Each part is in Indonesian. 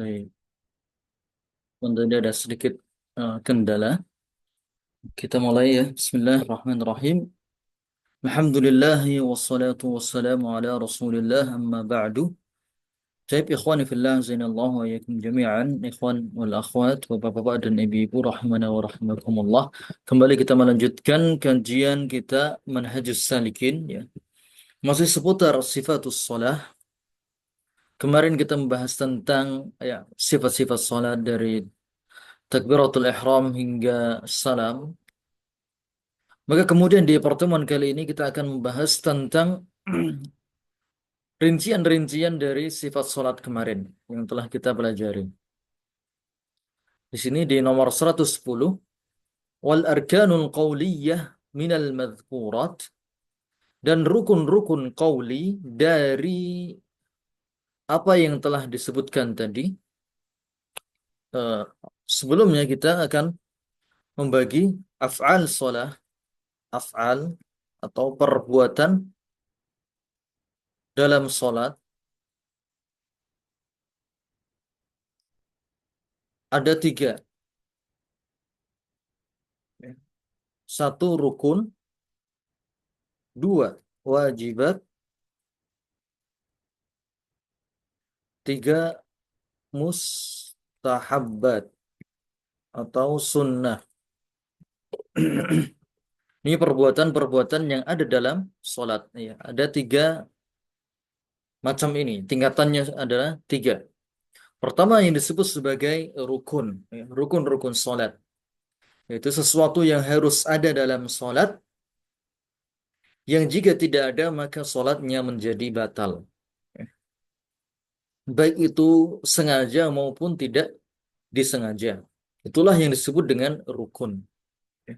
Baik, tentunya ada sedikit kendala. Kita mulai ya. Bismillahirrahmanirrahim. Alhamdulillahi wassalatu wassalamu ala rasulillah amma ba'du. Baik, ikhwani fillah, zainallahu wa yakum jami'an. Ikhwan wal akhwat, bapak-bapak dan ibu-ibu, rahimana wa rahimakumullah. Kembali kita melanjutkan kajian kita Manhajus Salikin ya. Masih seputar sifatus shalah. Kemarin kita membahas tentang ya sifat-sifat salat dari takbiratul ihram hingga salam. Maka kemudian di pertemuan kali ini kita akan membahas tentang rincian-rincian dari sifat sholat kemarin yang telah kita pelajari. Di sini di nomor 110, wal arkanul qawliyah minal madhkurat, dan rukun-rukun qawli dari apa yang telah disebutkan tadi. Eh, Sebelumnya kita akan membagi af'al sholah, af'al atau perbuatan dalam sholat. Ada tiga. Satu rukun, dua wajibat, tiga mustahabbat atau sunnah. Ini perbuatan-perbuatan yang ada dalam sholat. Ya, ada tiga macam ini. Tingkatannya adalah tiga. Pertama yang disebut sebagai rukun. Ya, rukun-rukun sholat. Yaitu sesuatu yang harus ada dalam sholat. Yang jika tidak ada maka sholatnya menjadi batal. Ya, baik itu sengaja maupun tidak disengaja. Itulah yang disebut dengan rukun. Ya.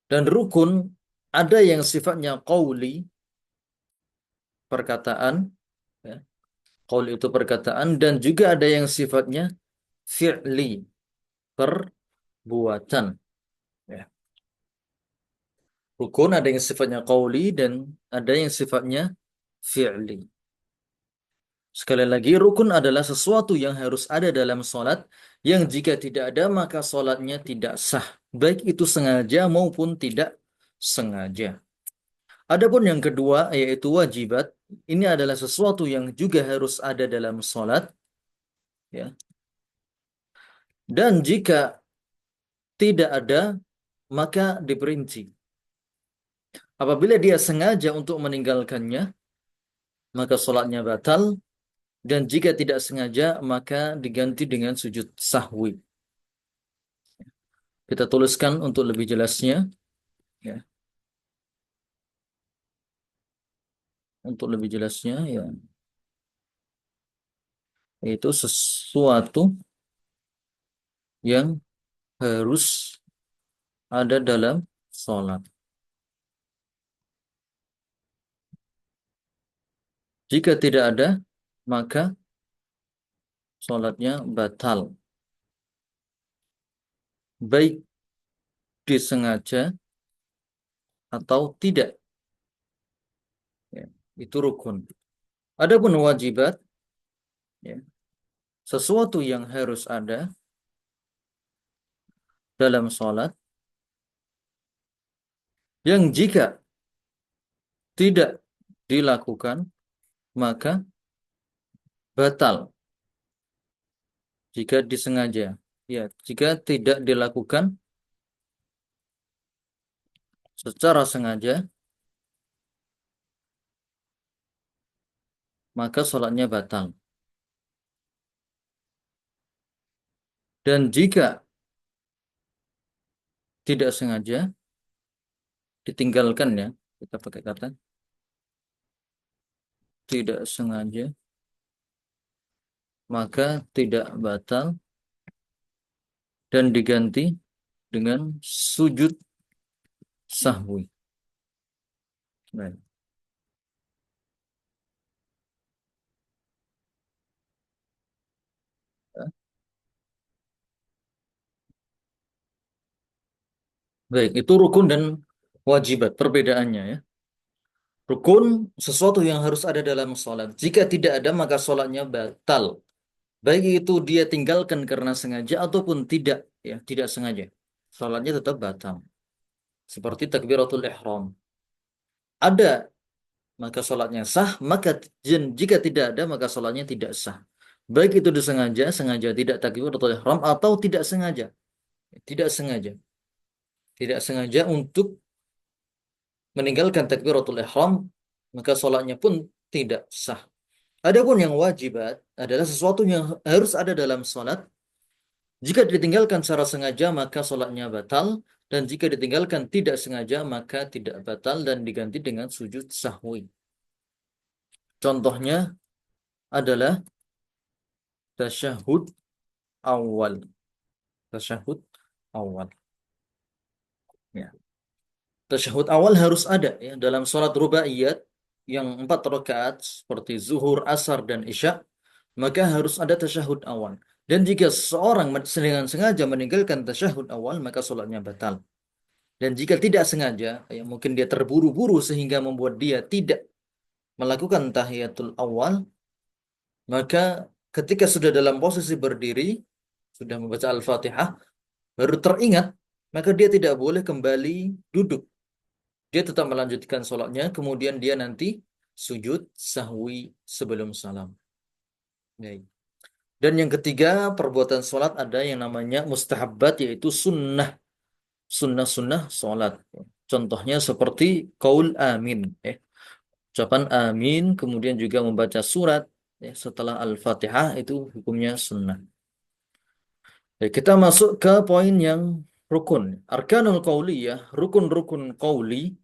Dan rukun ada yang sifatnya qauli, perkataan, ya. Qauli itu perkataan, dan juga ada yang sifatnya fi'li, perbuatan. Ya. Rukun ada yang sifatnya qauli dan ada yang sifatnya fi'li. Sekali lagi, rukun adalah sesuatu yang harus ada dalam sholat, yang jika tidak ada maka sholatnya tidak sah, baik itu sengaja maupun tidak sengaja. Adapun yang kedua yaitu wajibat, ini adalah sesuatu yang juga harus ada dalam sholat, ya. Dan jika tidak ada maka diperinci. Apabila dia sengaja untuk meninggalkannya, maka sholatnya batal. Dan jika tidak sengaja maka diganti dengan sujud sahwi. Kita tuliskan untuk lebih jelasnya, ya. Untuk lebih jelasnya, ya, itu sesuatu yang harus ada dalam sholat. Jika tidak ada, maka sholatnya batal. Baik disengaja atau tidak. Ya, itu rukun. Adapun wajibat, ya, sesuatu yang harus ada dalam sholat, yang jika tidak dilakukan, maka batal. Jika disengaja. Ya, jika tidak dilakukan secara sengaja, maka sholatnya batal. Dan jika tidak sengaja, ditinggalkan, ya, kita pakai kata tidak sengaja, maka tidak batal dan diganti dengan sujud sahwi. Baik. Baik, itu rukun dan wajibat, perbedaannya, ya. Rukun sesuatu yang harus ada dalam sholat. Jika tidak ada maka sholatnya batal. Baik itu dia tinggalkan karena sengaja ataupun tidak, ya, tidak sengaja. Salatnya tetap batal. Seperti takbiratul ihram. Ada, maka salatnya sah, maka jika tidak ada, maka salatnya tidak sah. Baik itu disengaja, sengaja tidak takbiratul ihram atau tidak sengaja. Tidak sengaja. Tidak sengaja untuk meninggalkan takbiratul ihram, maka salatnya pun tidak sah. Adapun yang wajibat adalah sesuatu yang harus ada dalam salat. Jika ditinggalkan secara sengaja, maka salatnya batal. Dan jika ditinggalkan tidak sengaja, maka tidak batal dan diganti dengan sujud sahwi. Contohnya adalah tasyahud awal. Tasyahud awal. Ya. Tasyahud awal harus ada ya dalam sholat rubaiyat yang 4 rakaat seperti zuhur, asar, dan isya, maka harus ada tasyahud awal. Dan jika seorang dengan sengaja meninggalkan tasyahud awal, maka sholatnya batal. Dan jika tidak sengaja, ya mungkin dia terburu-buru sehingga membuat dia tidak melakukan tahiyatul awal, maka ketika sudah dalam posisi berdiri, sudah membaca Al-Fatihah, baru teringat, maka dia tidak boleh kembali duduk. Dia tetap melanjutkan sholatnya, kemudian dia nanti sujud sahwi sebelum salam. Baik. Dan yang ketiga, perbuatan sholat ada yang namanya mustahabbat, yaitu sunnah. Sunnah-sunnah sholat. Contohnya seperti qaul amin. Ucapan amin, kemudian juga membaca surat setelah Al-Fatihah, itu hukumnya sunnah. Baik, kita masuk ke poin yang rukun. Arkanul qauliyah, rukun-rukun qauli,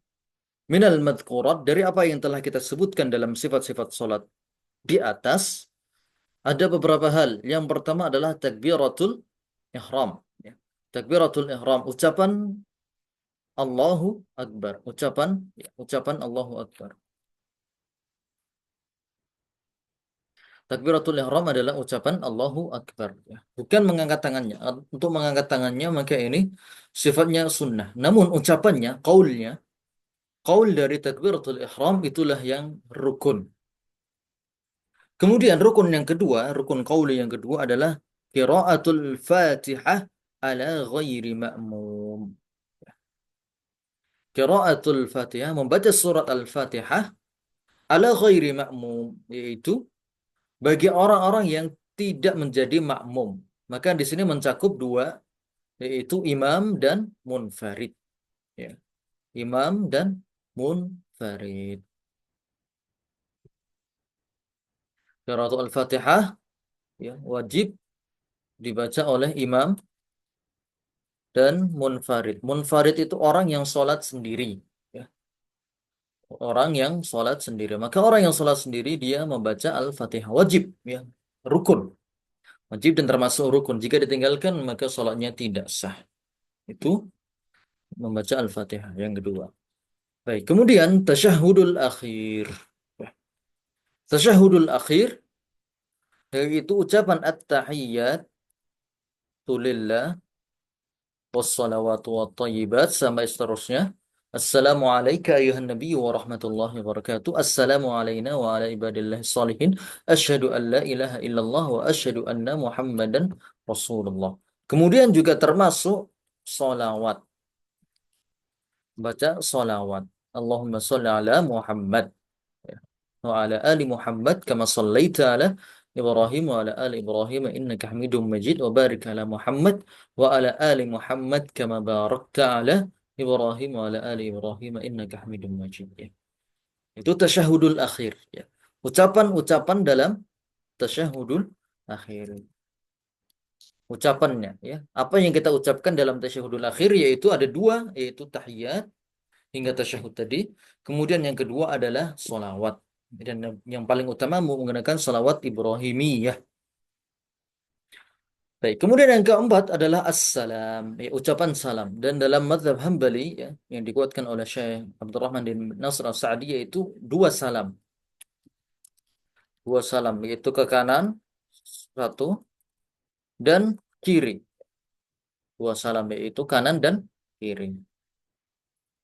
minal madhkurat, dari apa yang telah kita sebutkan dalam sifat-sifat sholat di atas, ada beberapa hal. Yang pertama adalah takbiratul ihram. Ya. Takbiratul ihram, ucapan Allahu Akbar. Ucapan Allahu Akbar. Takbiratul ihram adalah ucapan Allahu Akbar. Ya. Bukan mengangkat tangannya. Untuk mengangkat tangannya, maka ini sifatnya sunnah. Namun ucapannya, qaulnya, qaul dari takbiratul ihram itulah yang rukun. Kemudian rukun yang kedua, rukun qauli yang kedua adalah qiraatul Fatihah ala ghairi ma'mum. Qiraatul Fatihah, membaca surat Al-Fatihah ala ghairi ma'mum, yaitu bagi orang-orang yang tidak menjadi makmum. Maka di sini mencakup dua, yaitu imam dan munfarid. Ya. Imam dan munfarid. Qiraatul Al-Fatihah ya, wajib dibaca oleh imam dan munfarid. Munfarid itu orang yang sholat sendiri. Ya. Orang yang sholat sendiri. Maka orang yang sholat sendiri dia membaca Al-Fatihah. Wajib. Ya. Rukun. Wajib dan termasuk rukun. Jika ditinggalkan maka sholatnya tidak sah. Itu membaca Al-Fatihah yang kedua. Baik. Kemudian tasyahudul akhir. Ya. Tasyahudul akhir yaitu ucapan at-tahiyyat lillah wassalawatu wattayyibat sampai seterusnya. Assalamu alayka ayuhan nabiy wa rahmatullahi wa barakatuh. Assalamu alayna wa ala ibadillahi salihin. Asyhadu an la ilaha illallah wa asyhadu anna Muhammadan Rasulullah. Kemudian juga termasuk salawat. Baca salawat. Allahumma sholli ala Muhammad wa ala ali Muhammad kama shallaita ala Ibrahim wa ala ali Ibrahim innaka Hamidum Majid wa barik ala Muhammad wa ala ali Muhammad kama barakta ala Ibrahim wa ala ali Ibrahim innaka Hamidum Majid. Ya. Itu tasyahudul akhir ya. Ucapan-ucapan dalam tasyahudul akhir. Ucapannya ya. Apa yang kita ucapkan dalam tasyahudul akhir yaitu ada dua, yaitu tahiyat hingga tasyahud tadi. Kemudian yang kedua adalah solawat. Dan yang paling utama menggunakan solawat Ibrahimiyah. Baik, kemudian yang keempat adalah assalam, ya, ucapan salam. Dan dalam mazhab Hambali ya, yang dikuatkan oleh Syekh Abdurrahman bin Nasr As-Sa'di yaitu dua salam. Dua salam, yaitu ke kanan satu dan kiri. Dua salam yaitu kanan dan kiri.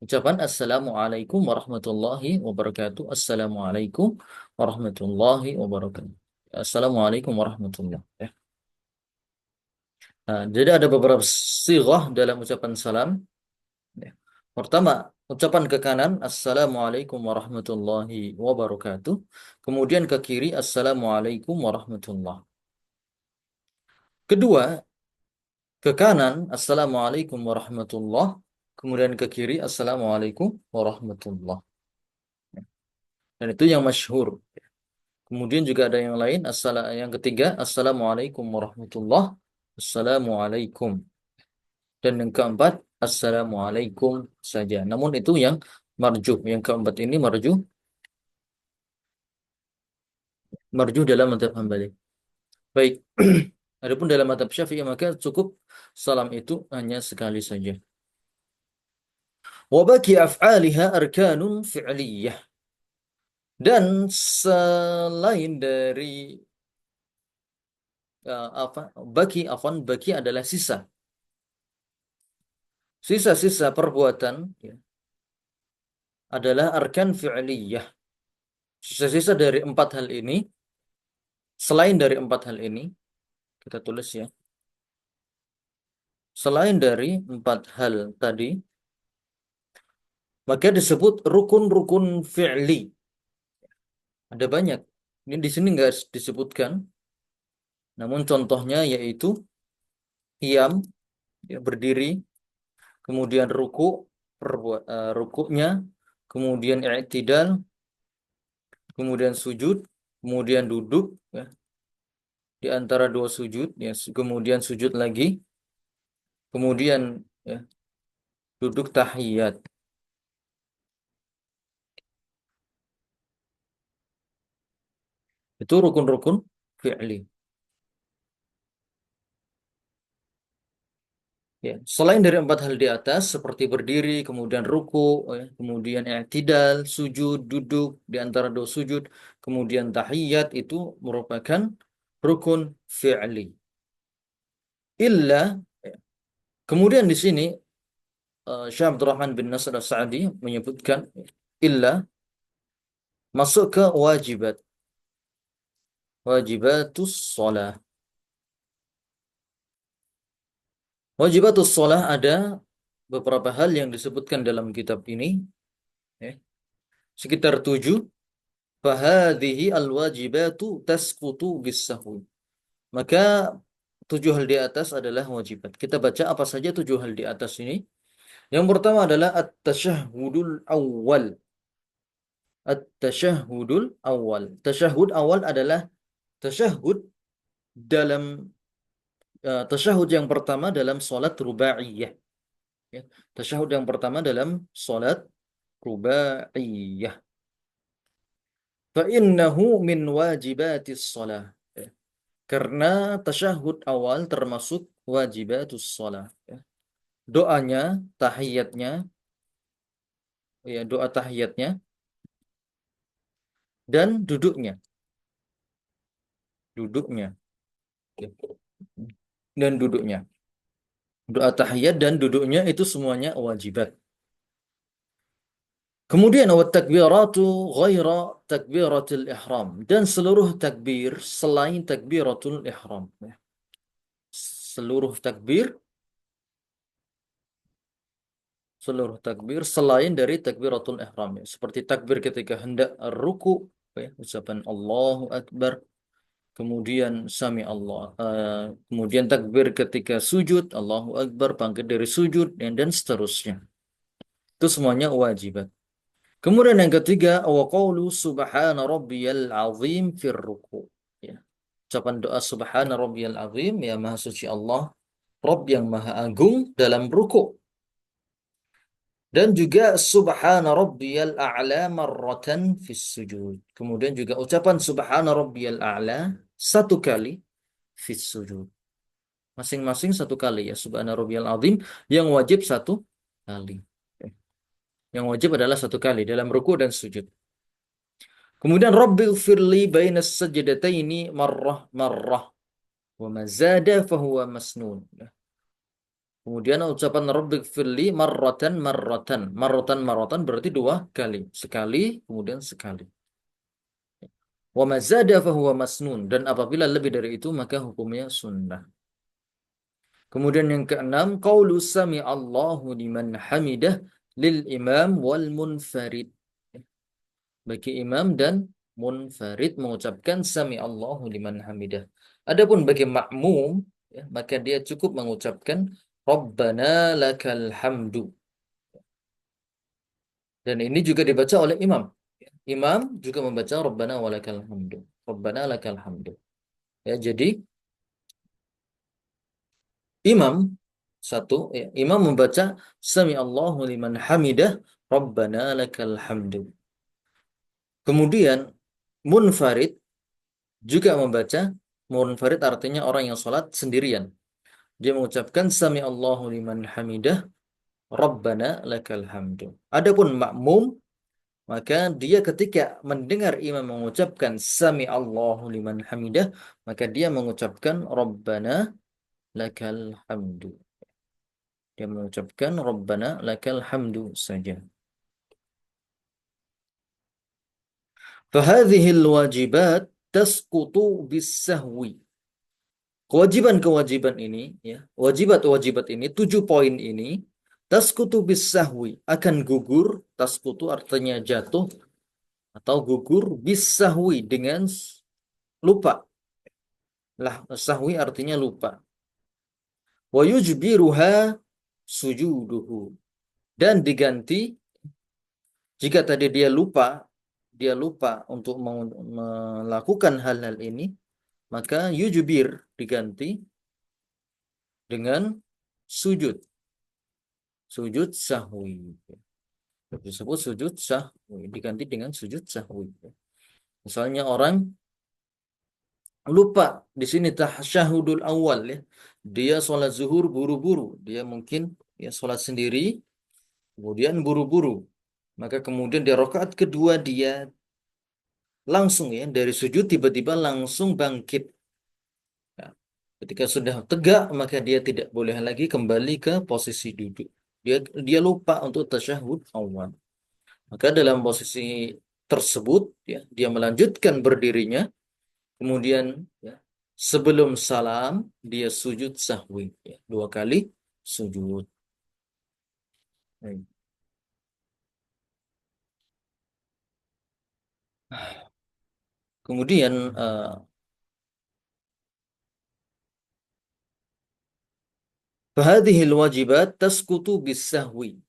Ucapan Assalamualaikum warahmatullahi wabarakatuh. Assalamualaikum warahmatullahi wabarakatuh. Assalamualaikum warahmatullahi wabarakatuh. Nah, jadi ada beberapa sighah dalam ucapan salam. Ya. Pertama, ucapan ke kanan, Assalamualaikum warahmatullahi wabarakatuh. Kemudian ke kiri, Assalamualaikum warahmatullahi. Kedua, ke kanan, Assalamualaikum warahmatullahi. Kemudian ke kiri, Assalamualaikum warahmatullahi. Dan itu yang masyhur. Kemudian juga ada yang lain, yang ketiga, Assalamualaikum warahmatullahi. Assalamualaikum. Dan yang keempat, Assalamualaikum saja. Namun itu yang marjuh. Yang keempat ini marjuh dalam mazhab Hambali. Baik. Adapun dalam mazhab Syafi'i maka cukup salam itu hanya sekali saja. Wa baki af'aliha arkanun fi'liyah. Dan selain dari apa? Baki adalah sisa. Sisa-sisa perbuatan ya, adalah arkan fi'liyah. Sisa-sisa dari empat hal ini, selain dari empat hal ini, kita tulis ya. Selain dari empat hal tadi, maka disebut rukun-rukun fi'li. Ada banyak. Ini di sini nggak disebutkan. Namun contohnya yaitu qiyam, ya, berdiri, kemudian rukuknya, kemudian i'tidal, kemudian sujud, kemudian duduk, ya, di antara dua sujud, ya, kemudian sujud lagi, kemudian ya, duduk tahiyat. Itu rukun-rukun fi'li. Ya, selain dari empat hal di atas, seperti berdiri, kemudian ruku, ya, kemudian i'tidal, sujud, duduk di antara dua sujud, kemudian tahiyat itu merupakan rukun fi'li. Illa, ya, kemudian di sini Syekh Abdul Rahman bin Nasr As-Sa'di menyebutkan illa masuk ke wajibat, wajibatus shalah. Wajibatus shalah ada beberapa hal yang disebutkan dalam kitab ini, ya, sekitar 7. Fahadhihi al-wajibatu tasqutu bis-sahwi. Maka 7 hal di atas adalah wajibat. Kita baca apa saja 7 hal di atas ini. Yang pertama adalah at-tasyahhudul awal. At-tasyahhudul awal. Tasyahud awal adalah tasyahud dalam tasyahud yang pertama dalam salat rubaiyah. Ya. Tasyahud yang pertama dalam salat rubaiyah. Fa innahu min wajibatis shalah. Karena tasyahud awal termasuk wajibatus shalah. Ya. Doanya, tahiyatnya, ya doa tahiyatnya, dan duduknya, duduknya, ya. Dan duduknya. Doa tahiyat dan duduknya itu semuanya wajibat. Kemudian wa takbiratu ghaira takbiratul ihram dan seluruh takbir selain takbiratul ihram. Ya. Seluruh takbir seluruh takbir selain dari takbiratul ihram, ya. Seperti takbir ketika hendak ruku, ya, ucapan Allahu Akbar, kemudian sami Allah, kemudian takbir ketika sujud, Allahu Akbar, bangkit dari sujud, dan seterusnya. Itu semuanya wajibat. Kemudian yang ketiga, wa qawlu subhana rabbiyal azim fir ruku. Ya. Ucapan doa subhana rabbiyal azim, ya maha suci Allah, Rabb yang maha agung dalam ruku. Dan juga subhana rabbiyal a'la marratan fis sujud. Kemudian juga ucapan subhana rabbiyal a'la satu kali fis sujud. Masing-masing satu kali ya. Subhana rabbiyal azim yang wajib satu kali. Yang wajib adalah satu kali dalam ruku dan sujud. Kemudian rabbighfirli bainas sajdataini marrah marrah wa ma zada fahuwa masnun. Kemudian ucapan rabbighfirli marratan marratan. Marratan marratan berarti dua kali. Sekali, kemudian sekali. Wa ma zada fahuwa masnun. Dan apabila lebih dari itu maka hukumnya sunnah. Kemudian yang keenam, qaulu sami Allahu liman hamidah lil imam wal munfarid. Bagi imam dan munfarid mengucapkan sami Allahu liman hamidah. Adapun bagi makmum, ya, maka dia cukup mengucapkan Rabbana lakal hamdu. Dan ini juga dibaca oleh imam. Imam juga membaca Rabbana walakal hamdu. Rabbana lakal hamdu. Ya, jadi imam satu, ya, imam membaca sami Allahu liman hamidah Rabbana lakal hamdu. Kemudian munfarid juga membaca, munfarid artinya orang yang sholat sendirian. Dia mengucapkan sami Allahu liman hamidah Rabbana lakal hamdu. Adapun makmum, maka dia ketika mendengar imam mengucapkan sami Allahu liman hamidah, maka dia mengucapkan Rabbana lakal hamdu. Dia mengucapkan Rabbana lakal hamdu saja. Fahadhil wajibat tasqutu bisahwi. Kewajiban-kewajiban ini, ya, wajibat-wajibat ini, 7 poin ini, tasqutu bisahwi, akan gugur, tasqutu artinya jatuh, atau gugur bisahwi dengan lupa. Lah, sahwi artinya lupa. Wa yujbiruha sujuduhu. Dan diganti, jika tadi dia lupa untuk melakukan hal-hal ini, maka yujbir diganti dengan sujud. Sujud sahwi. Disebut sujud sahwi. Diganti dengan sujud sahwi. Misalnya orang lupa di sini tasyahudul awal, ya. Dia sholat zuhur buru-buru. Dia mungkin ya sholat sendiri, kemudian buru-buru. Maka kemudian di rakaat kedua dia langsung, ya, dari sujud tiba-tiba langsung bangkit. Ya. Ketika sudah tegak maka dia tidak boleh lagi kembali ke posisi duduk. Dia lupa untuk tasyahud awal. Maka dalam posisi tersebut, ya, dia melanjutkan berdirinya, kemudian, ya, sebelum salam dia sujud sahwi, ya, 2 kali sujud. Baik. Kemudian fahadhil wajibat tasqutu bisahwi.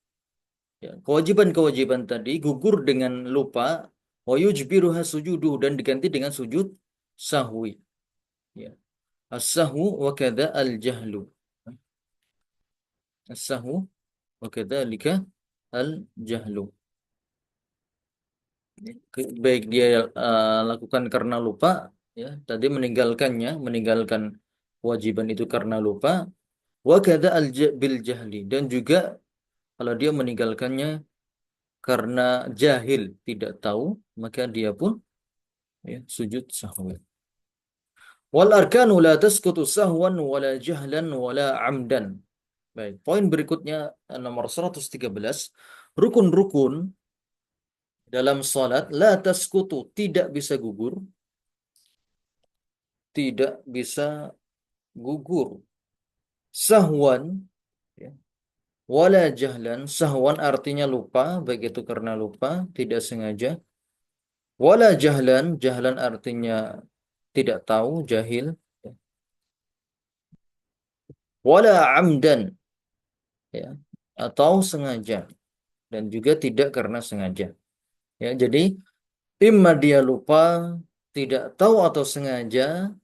Ya, kewajiban-kewajiban tadi gugur dengan lupa, wa yujbiruha sujudu, dan diganti dengan sujud sahwi. Ya. As-sahwu wa kadza al-jahlu. As-sahwu wa kadzalika al-jahlu. Baik dia lakukan karena lupa, ya, tadi meninggalkan kewajiban itu karena lupa, wa kadza bil jahli, dan juga kalau dia meninggalkannya karena jahil, tidak tahu, maka dia pun, ya, sujud sahwi. Wal arkanu la tasqutu sahwan wala jahlan wala amdan. Baik, poin berikutnya nomor 113, rukun-rukun dalam salat la tasqutu, tidak bisa gugur, tidak bisa gugur. Sahwan, ya, wala jahlan, sahwan artinya lupa, baik itu karena lupa, tidak sengaja. Wala jahlan, jahlan artinya tidak tahu, jahil. Wala amdan, ya, atau sengaja, dan juga tidak karena sengaja. Ya, jadi imma dia lupa, tidak tahu, atau sengaja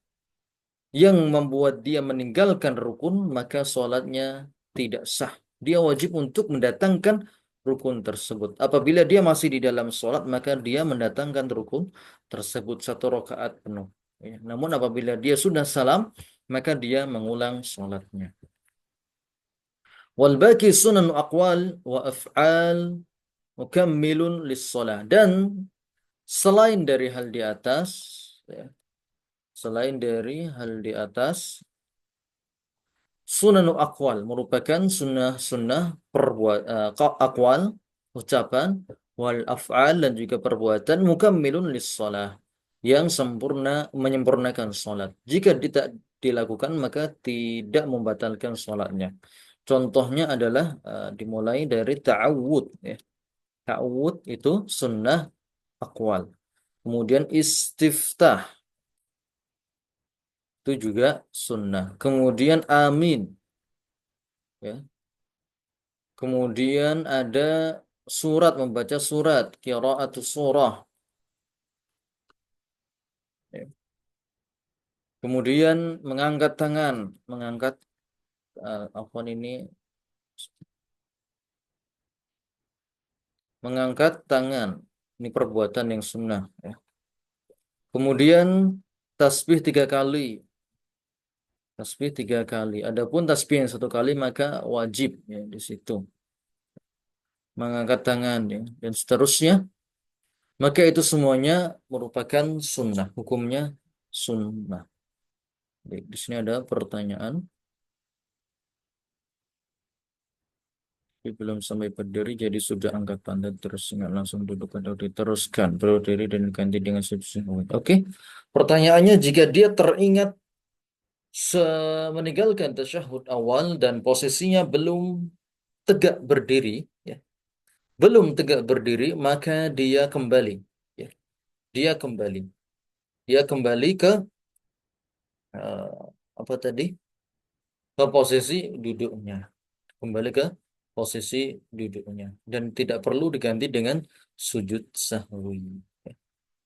yang membuat dia meninggalkan rukun, maka sholatnya tidak sah. Dia wajib untuk mendatangkan rukun tersebut. Apabila dia masih di dalam sholat, maka dia mendatangkan rukun tersebut 1 rakaat penuh. Ya. Namun apabila dia sudah salam, maka dia mengulang sholatnya. Wal baqi sunan aqwal wa af'al mukammilun lis-shalah. Dan selain dari hal di atas, ya, selain dari hal di atas, sunanu aqwal merupakan sunnah-sunnah aqwal, ucapan, wal af'al, dan juga perbuatan, mukammilun lis-shalah, yang sempurna menyempurnakan sholat. Jika tidak dilakukan maka tidak membatalkan sholatnya. Contohnya adalah dimulai dari ta'awud. Ya. Ta'awud itu sunnah akwal. Kemudian istiftah itu juga sunnah. Kemudian amin. Ya. Kemudian ada surat, membaca surat, qiraatus surah. Ya. Kemudian mengangkat tangan, mengangkat apa ini, mengangkat tangan. Ini perbuatan yang sunnah. Ya. Kemudian tasbih 3 kali, tasbih 3 kali. Adapun tasbih yang 1 kali maka wajib ya di situ. Mengangkat tangan ya, dan seterusnya. Maka itu semuanya merupakan sunnah. Hukumnya sunnah. Baik, di sini ada pertanyaan. Tapi belum sampai berdiri jadi sudah angkat pantat terus nggak langsung duduk atau diteruskan berdiri dan ganti dengan sujud. Oke. Pertanyaannya jika dia teringat meninggalkan tasyahud awal dan posisinya belum tegak berdiri ya, belum tegak berdiri maka dia kembali ya. Dia kembali. Dia kembali ke eh, apa tadi? Ke posisi duduknya. Kembali ke posisi duduknya dan tidak perlu diganti dengan sujud sahwi.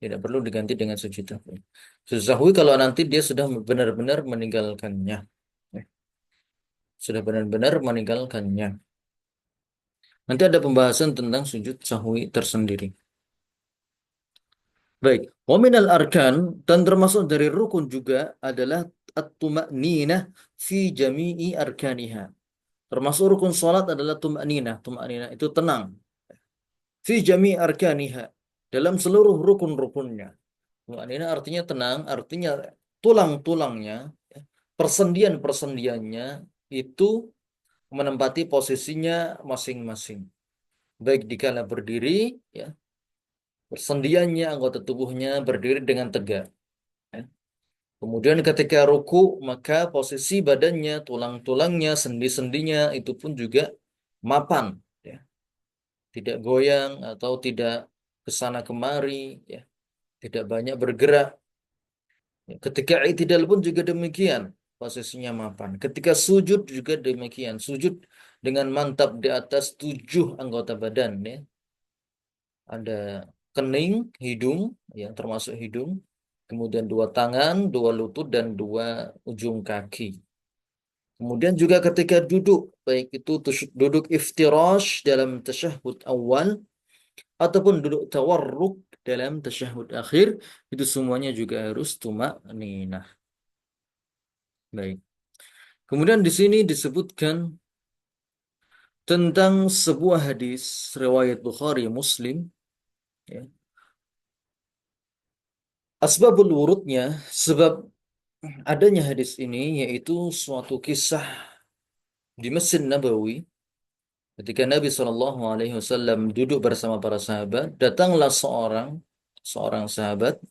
Tidak perlu diganti dengan sujud sahwi. Sujud sahwi kalau nanti dia sudah benar-benar meninggalkannya. Ya, sudah benar-benar meninggalkannya. Nanti ada pembahasan tentang sujud sahwi tersendiri. Baik, wa minal arkan dan termasuk dari rukun juga adalah at-tuma'ninah fi jami'i arkaniha. Termasuk rukun salat adalah tuma'ninah. Tuma'ninah itu tenang. Fi jami arkaniha, dalam seluruh rukun-rukunnya. Tuma'ninah artinya tenang, artinya tulang-tulangnya, ya, persendian-persendiannya itu menempati posisinya masing-masing. Baik dikala berdiri, ya, persendiannya, anggota tubuhnya berdiri dengan tegak. Ya. Kemudian ketika ruku, maka posisi badannya, tulang-tulangnya, sendi-sendinya itu pun juga mapan, ya. Tidak goyang atau tidak kesana kemari, ya. Tidak banyak bergerak. Ya, ketika i'tidal pun juga demikian, posisinya mapan. Ketika sujud juga demikian, sujud dengan mantap di atas 7 anggota badan, ya. Ada kening, hidung, yang termasuk hidung, kemudian 2 tangan, 2 lutut, dan 2 ujung kaki. Kemudian juga ketika duduk, baik itu duduk iftirash dalam tasyahud awal, ataupun duduk tawarruk dalam tasyahud akhir, itu semuanya juga harus tumak-ninah. Baik. Kemudian di sini disebutkan tentang sebuah hadis riwayat Bukhari Muslim ya. Asbabul wurudnya, sebab adanya hadis ini yaitu suatu kisah di Masjid Nabawi ketika Nabi SAW duduk bersama para sahabat, datanglah seorang seorang sahabat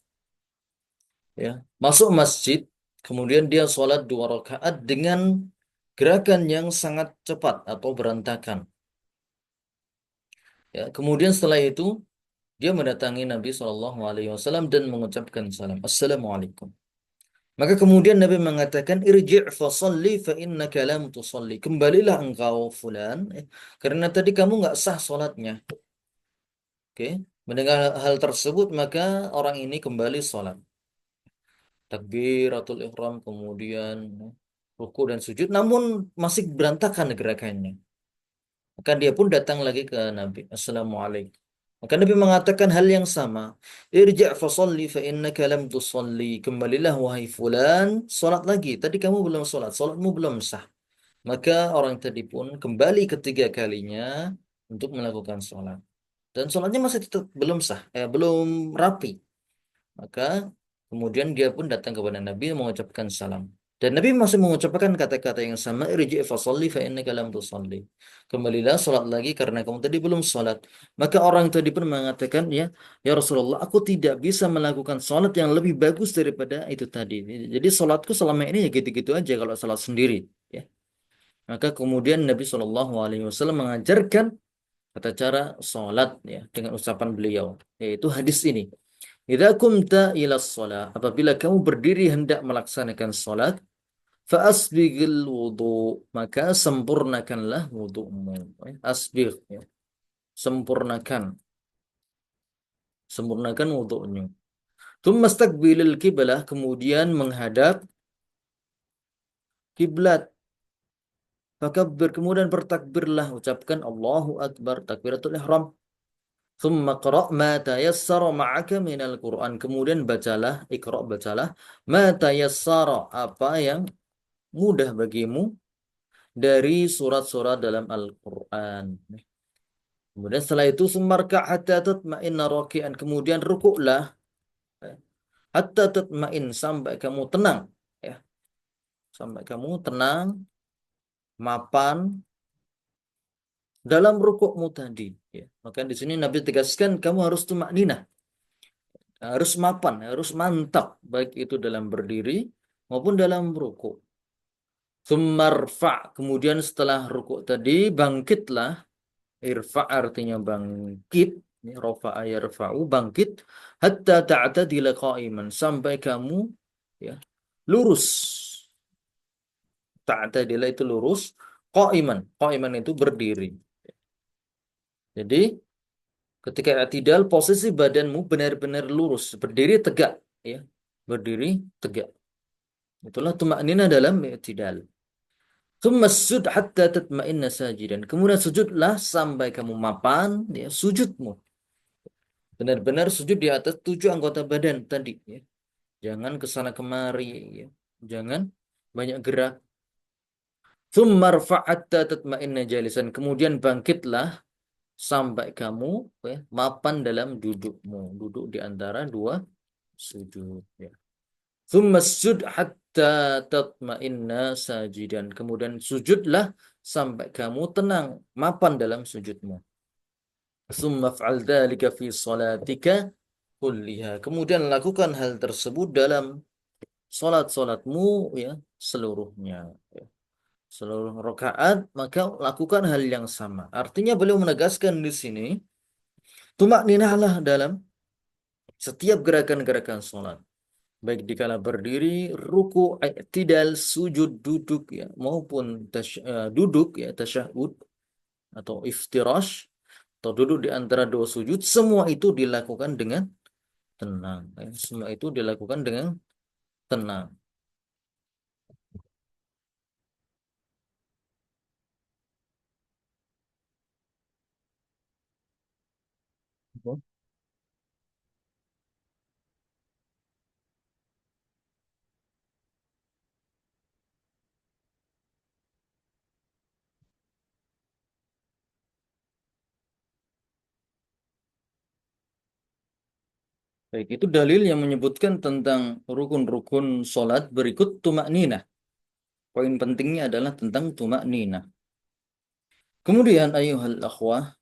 ya, masuk masjid, kemudian dia sholat 2 rakaat dengan gerakan yang sangat cepat atau berantakan. Ya, kemudian setelah itu dia mendatangi Nabi SAW dan mengucapkan salam, Assalamualaikum. Maka kemudian Nabi mengatakan, Irji' fasalli fa innaka lam tusalli. Kembalilah engkau fulan, karena tadi kamu nggak sah sholatnya. Oke. Mendengar hal tersebut maka orang ini kembali sholat. Takbiratul ihram, kemudian ruku dan sujud, namun masih berantakan gerakannya. Maka dia pun datang lagi ke Nabi. Assalamualaikum. Maka Nabi mengatakan hal yang sama. Irja' fasalli fa innaka lam tusalli. Kembalilah wahai fulan, salat lagi. Tadi kamu belum salat, salatmu belum sah. Maka orang tadi pun kembali ketiga kalinya untuk melakukan salat. Dan salatnya masih tetap belum sah, belum rapi. Maka kemudian dia pun datang kepada Nabi mengucapkan salam. Dan Nabi masih mengucapkan kata-kata yang sama, irji' fasalli fa innaka lam tusalli. Kembalilah salat lagi karena kamu tadi belum salat. Maka orang tadi pun mengatakan, ya, ya Rasulullah, aku tidak bisa melakukan salat yang lebih bagus daripada itu tadi. Jadi salatku selama ini ya gitu-gitu aja kalau salat sendiri, ya. Maka kemudian Nabi SAW mengajarkan tata cara salat, ya, dengan ucapan beliau, yaitu hadis ini. Idza kumta ila shalah, apabila kamu berdiri hendak melaksanakan salat, Fa'asbigil wudu, maka sempurnakanlah wudu'mu. Asbig, ya. Sempurnakan. Sempurnakan wudu'nya. Tsumastaqbilil kiblah, kemudian menghadap kiblat. Fakabbir, kemudian bertakbirlah. Ucapkan Allahu Akbar, takbiratul ihram. Tsumma qra' ma tayassara ma'aka minal Qur'an. Kemudian bacalah, iqra' bacalah. Ma tayassara, apa yang mudah bagimu dari surat-surat dalam Al-Quran. Kemudian setelah itu sumarka hatta tatma'inna raki'an. Kemudian rukuklah, ya, hatta tatma'in, sampai kamu tenang, ya. Sampai kamu tenang, mapan dalam rukukmu tadi, ya. Maka di sini Nabi tegaskan kamu harus tumakninah, harus mapan, harus mantap baik itu dalam berdiri maupun dalam rukuk. Sumarfa, kemudian setelah rukuk tadi bangkitlah. Irfa artinya bangkit, ini rafa'a yarfa'u, bangkit, hatta ta'tadila qa'iman, sampai kamu, ya, lurus. Ta'tadila itu lurus, qa'iman, qa'iman itu berdiri. Jadi ketika i'tidal, posisi badanmu benar-benar lurus, berdiri tegak, ya. Berdiri tegak. Itulah tuma'nina dalam i'tidal. Tsumma sujud hatta tatma'inna sajidan. Kemudian sujudlah sampai kamu mapan, ya, sujudmu. Benar-benar sujud di atas 7 anggota badan tadi, ya. Jangan kesana kemari, ya. Jangan banyak gerak. Tsumma rfa' hatta tatma'inna jalisan. Kemudian bangkitlah sampai kamu, ya, mapan dalam dudukmu. Duduk di antara dua sujud, ya. Tsumma sujud hatta tatma'inna sajidan. Kemudian sujudlah sampai kamu tenang, mapan dalam sujudmu. Tsumma fa'al dzalika fi salatika kulliha. Kemudian lakukan hal tersebut dalam salat-salatmu, ya, seluruhnya, ya. Seluruh rakaat, maka lakukan hal yang sama. Artinya beliau menegaskan di sini, tumak ninahlah dalam setiap gerakan-gerakan salat. Baik dikala berdiri, ruku, i'tidal, sujud, duduk, ya, maupun duduk, ya, tasyahud atau iftirash, atau duduk di antara dua sujud, semua itu dilakukan dengan tenang, ya. Semua itu dilakukan dengan tenang. Baik, itu dalil yang menyebutkan tentang rukun-rukun solat berikut tumak ninah. Poin pentingnya adalah tentang tumak ninah. Kemudian ayuhal akhwah,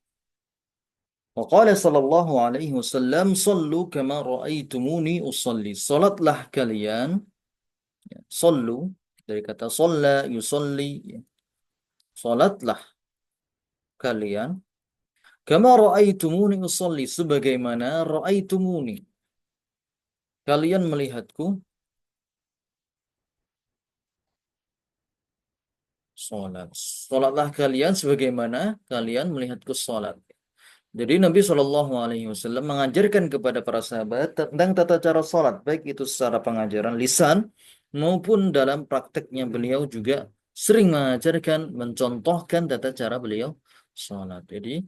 waqala sallallahu alaihi wasallam, sallu kama ra'aitumuni usalli. Salatlah kalian, ya, sallu dari kata shalla yusalli, ya. Salatlah kalian kama ra'aitumuni usalli, sebagaimana ra'aitumuni, kalian melihatku sholat. Sholatlah kalian sebagaimana kalian melihatku sholat. Jadi Nabi Shallallahu Alaihi Wasallam mengajarkan kepada para sahabat tentang tata cara sholat, baik itu secara pengajaran lisan maupun dalam prakteknya. Beliau juga sering mengajarkan, mencontohkan tata cara beliau sholat. Jadi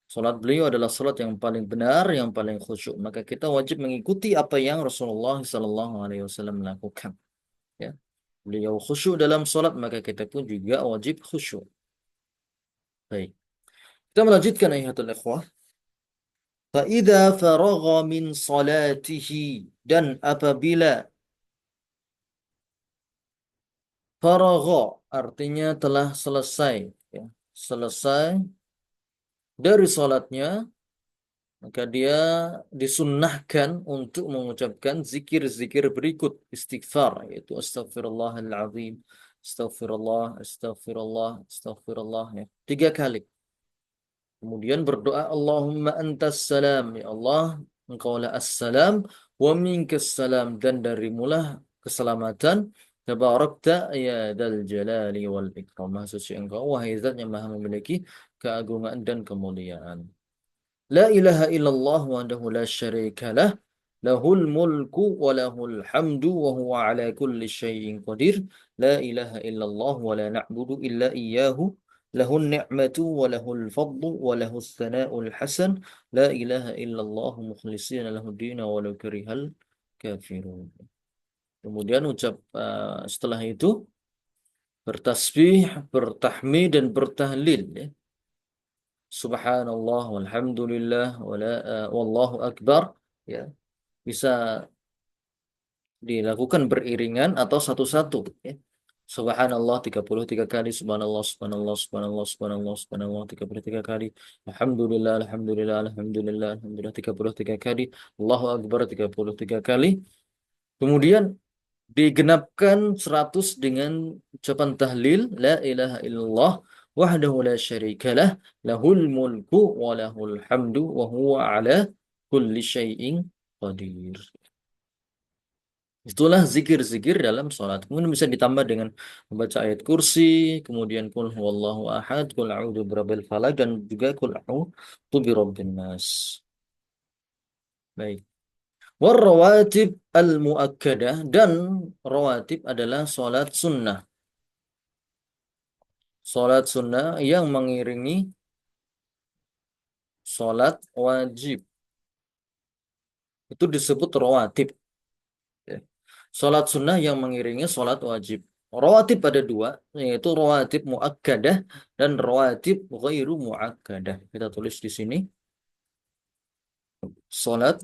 sholat beliau adalah sholat yang paling benar, yang paling khusyuk. Maka kita wajib mengikuti apa yang Rasulullah Shallallahu Alaihi Wasallam lakukan. Ya. Beliau khusyuk dalam sholat, maka kita pun juga wajib khusyuk. Baik. Kita melanjutkan ayatul ikhwah. Fa'idha faragha min salatihi, dan apabila Faragha artinya telah selesai, ya. Selesai dari sholatnya, maka dia disunnahkan untuk mengucapkan zikir-zikir berikut istighfar, yaitu astaghfirullahaladzim, astaghfirullah, astaghfirullah, astaghfirullah, ya. 3 kali. Kemudian berdoa, Allahumma antas salam, ya Allah, engkaulah assalam, wa minkas salam, dan darimulah keselamatan. Tabarakta ya dal jalali wal ikram. Maha suci engkau, wahai zat yang maha memiliki keagungan dan kemuliaan. La ilaha illallah wahdahu la syarika lah, lahul mulku wa lahul hamdu wa huwa ala kulli syai'in qadir. La ilaha illallah wa la na'budu illa iyyahu, lahun ni'matu wa lahul fadlu wa lahus thana'ul hasan. La ilaha illallah mukhlishina lahud dina walau karihal kafirun. Kemudian setelah itu bertasbih, bertahmid dan bertahlil, ya. Subhanallah walhamdulillah wallahu akbar, ya. Bisa dilakukan beriringan atau satu-satu, ya. Subhanallah 33 kali, subhanallah subhanallah subhanallah subhanallah subhanallah 33 kali, alhamdulillah alhamdulillah alhamdulillah alhamdulillah 33 kali, Allahu akbar 33 kali. Kemudian digenapkan 100 dengan ucapan tahlil, la ilaha illallah wahdahu la syarikalah, lahul mulku wa lahul hamdu wa huwa ala kulli syai'in qadir. Itulah zikir-zikir dalam sholat. Kemudian bisa ditambah dengan membaca ayat kursi, kemudian kul huwallahu ahad, kul a'udzu birabbil falaq, dan juga kul a'udzu birabbin nas. Baik. Warrawatib al-muakkadah, dan rawatib adalah sholat sunnah. Sholat sunnah yang mengiringi sholat wajib. Itu disebut rawatib, ya. Sholat sunnah yang mengiringi sholat wajib. Rawatib ada 2, yaitu rawatib muakkadah dan rawatib ghairu muakkadah. Kita tulis di sini. Sholat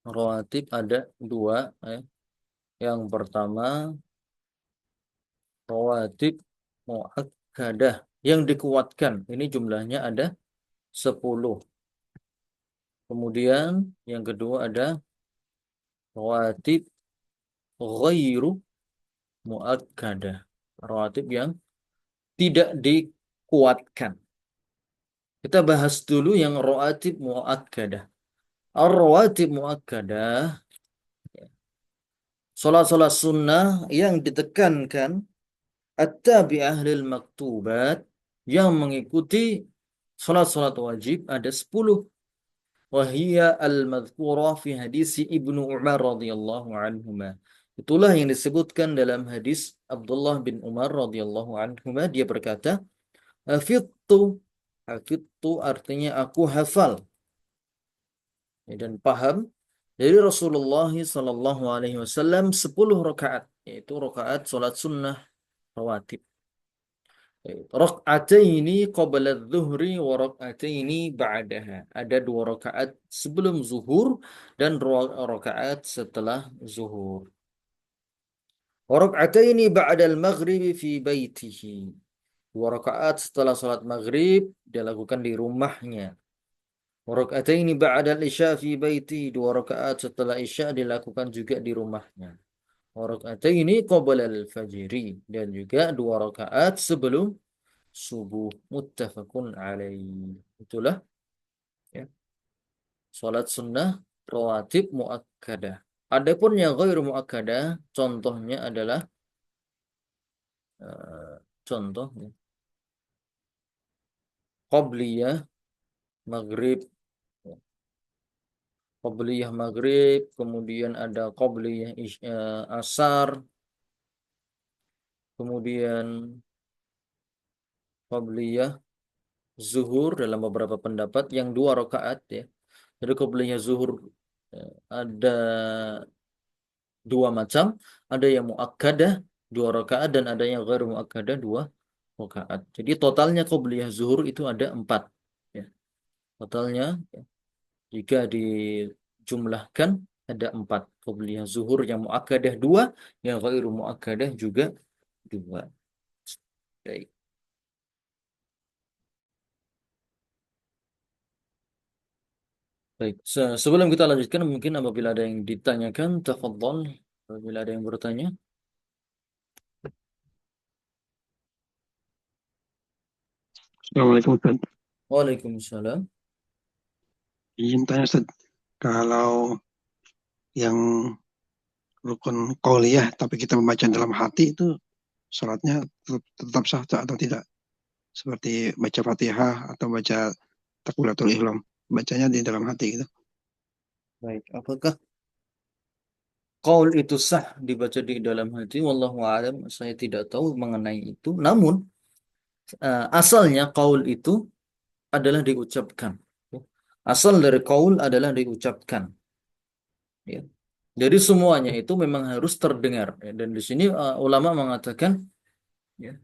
rawatib ada 2, ya. Yang pertama rawatib muakkadah yang dikuatkan. Ini jumlahnya ada 10. Kemudian yang kedua ada rawatib ghairu muakkadah. Rawatib yang tidak dikuatkan. Kita bahas dulu yang rawatib muakkadah. Ar-rawatib muakkadah, salat-salat sunnah yang ditekankan, at-tabi'ah lil maktubat, yang mengikuti salat-salat wajib ada 10. Wahiyya al-madhkurah fi hadis Ibnu Umar radhiyallahu anhuma. Itulah yang disebutkan dalam hadis Abdullah bin Umar radhiyallahu anhuma. Dia berkata, hafidtu. Hafidtu artinya aku hafal, ya, dan paham dari Rasulullah sallallahu alaihi wasallam 10 rakaat, yaitu rakaat salat sunnah rawatib. Rak'ataini qabla adh-dhuhri wa rak'ataini ba'daha. Ada 2 rakaat sebelum zuhur dan 2 rakaat setelah zuhur. Wa rak'ataini ba'da al-maghribi fi baitihi. 2 rakaat setelah salat maghrib dia lakukan di rumahnya. Wa rak'ataini ba'da al-isya fi baiti. 2 rakaat setelah isya dilakukan juga di rumahnya. Wa rak'ataini qabla al-fajri, dan juga 2 rakaat sebelum subuh. Muttafaqun alaih. Itulah, ya, salat sunnah rawatib muakkadah. Adapun yang ghairu muakkadah, contohnya adalah eh, contoh, ya, qabliyah maghrib, ya. Qabliyah maghrib, kemudian ada qabliyah asar, kemudian qabliyah zuhur dalam beberapa pendapat yang 2 rakaat, ya. Jadi qabliyah zuhur ada 2 macam, ada yang muakkadah 2 rakaat dan ada yang ghair muakkadah 2 rakaat. Jadi totalnya qabliyah zuhur itu ada 4, ya. Totalnya, ya, jika dijumlahkan Ada 4. Qobliyah zuhur yang muakkadah 2, yang ghairu muakkadah juga 2. Baik. Baik. Sebelum kita lanjutkan, mungkin apabila ada yang ditanyakan, tafadhol. Apabila ada yang bertanya. Assalamualaikum Ustaz. Waalaikumsalam. Izin tanya Ustaz, kalau yang rukun qauliyah tapi kita membaca dalam hati itu sholatnya tetap sah atau tidak? Seperti baca Fatihah atau baca takbiratul ihram, bacanya di dalam hati gitu. Baik. Apakah qaul itu sah dibaca di dalam hati? Wallahu a'lam. Saya tidak tahu mengenai itu. Namun, asalnya qaul itu adalah diucapkan. Asal dari qaul adalah diucapkan. Ya. Jadi semuanya itu memang harus terdengar. Ya. Dan di sini ulama mengatakan, ya,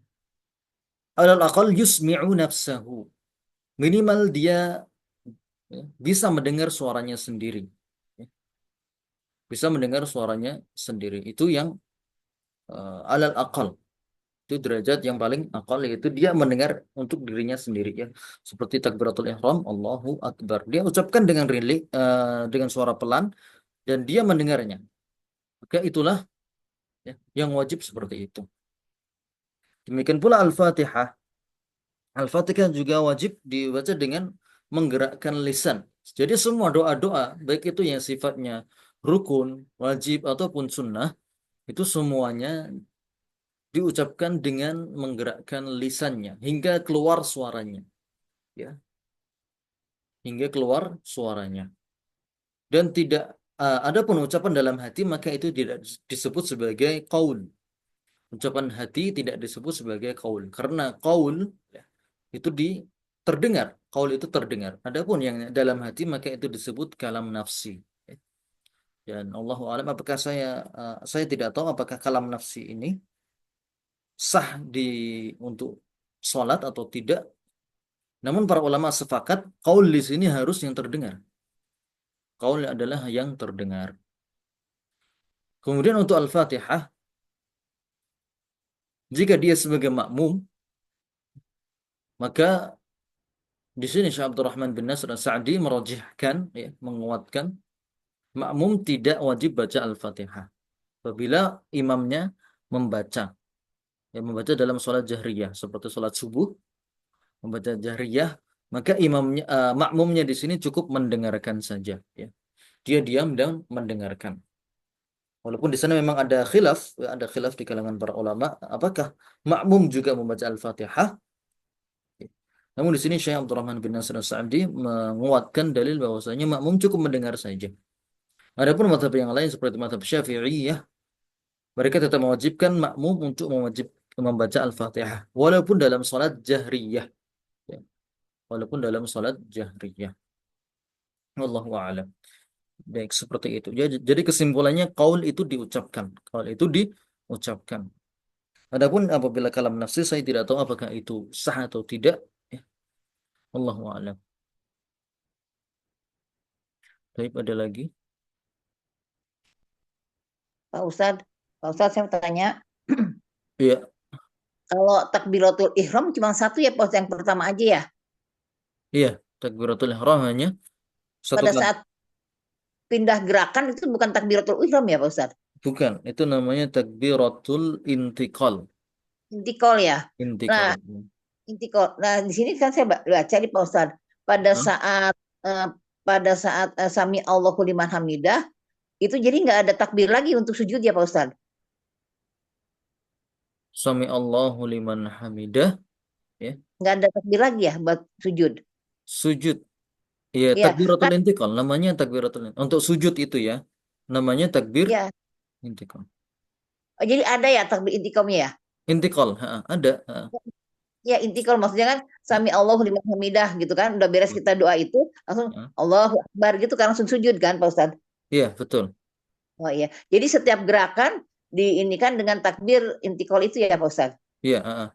alal aqal yusmi'u nafsahu. Minimal dia, ya, bisa mendengar suaranya sendiri. Ya. Bisa mendengar suaranya sendiri. Itu yang alal aqal. Itu derajat yang paling akal, yaitu dia mendengar untuk dirinya sendiri, ya. Seperti takbiratul ihram, Allahu Akbar. Dia ucapkan dengan rilik, dengan suara pelan, dan dia mendengarnya. Maka itulah, ya, yang wajib seperti itu. Demikian pula Al-Fatihah. Al-Fatihah juga wajib dibaca dengan menggerakkan lisan. Jadi semua doa-doa, baik itu yang sifatnya rukun, wajib, ataupun sunnah, itu semuanya diucapkan dengan menggerakkan lisannya hingga keluar suaranya, ya, hingga keluar suaranya. Dan tidak ada pun ucapan dalam hati, maka itu tidak disebut sebagai qaul. Ucapan hati tidak disebut sebagai qaul karena qaul, ya, itu terdengar. Qaul itu terdengar. Adapun yang dalam hati maka itu disebut kalam nafsi. Dan Allahu a'lam, apakah saya tidak tahu apakah kalam nafsi ini sah untuk sholat atau tidak. Namun para ulama sepakat qaul di sini harus yang terdengar. Qaul adalah yang terdengar. Kemudian untuk Al-Fatihah, jika dia sebagai makmum, maka di sini Syekh Abdurrahman bin Nasr As-Sa'di merajihkan, ya, menguatkan makmum tidak wajib baca Al-Fatihah apabila imamnya membaca, ya, membaca dalam sholat jahriyah seperti sholat subuh, membaca jahriyah, maka makmumnya di sini cukup mendengarkan saja, ya. Dia diam dan mendengarkan. Walaupun di sana memang ada khilaf di kalangan para ulama, apakah makmum juga membaca Al-Fatihah? Namun di sini Syekh Abdurrahman bin Nasr As-Sa'di menguatkan dalil bahwasanya makmum cukup mendengar saja. Adapun mazhab yang lain seperti mazhab Syafi'iyah, mereka tetap mewajibkan makmum untuk membaca Al-Fatihah walaupun dalam salat jahriyah, ya. Walaupun dalam salat jahriyah. Wallahu a'lam. Baik, seperti itu. Jadi kesimpulannya qaul itu diucapkan. Qaul itu diucapkan. Adapun apabila kalam nafsi, saya tidak tahu apakah itu sah atau tidak. Ya, Allahu a'lam. Baik, ada lagi? Pak Ustadz, Pak Ustadz saya mau tanya, Iya, kalau takbiratul ihram cuma satu ya Pak Ustadz, yang pertama aja ya? iya. Takbiratul ihram hanya satu Pada kali. saat pindah gerakan itu bukan takbiratul ihram ya Pak Ustadz? Bukan, itu namanya takbiratul intiqal. Intikal ya? Nah, Intiqal. intikal. Nah, di sini kan saya baca di Pak Ustadz, pada Hah? saat eh, sami Allahu liman hamidah, itu jadi nggak ada takbir lagi untuk sujud ya Pak Ustadz? Sami Allahu liman hamidah, ya. Nggak ada takbir lagi ya buat sujud? Sujud. Ya, Iya, takbiratul kan? intiqal namanya untuk sujud itu, ya. Namanya takbir Ya. intiqal. Oh, jadi ada ya takbir intikamnya ya? Intiqal, ada, Ya intikal maksudnya kan sami Allahu liman hamidah gitu kan, udah beres kita doa itu langsung Allahu Akbar gitu kan, langsung sujud kan Pak Ustadz. Iya, betul. Oh iya, jadi setiap gerakan di ini kan dengan takbir intikal itu ya Pak Ustadz. Iya,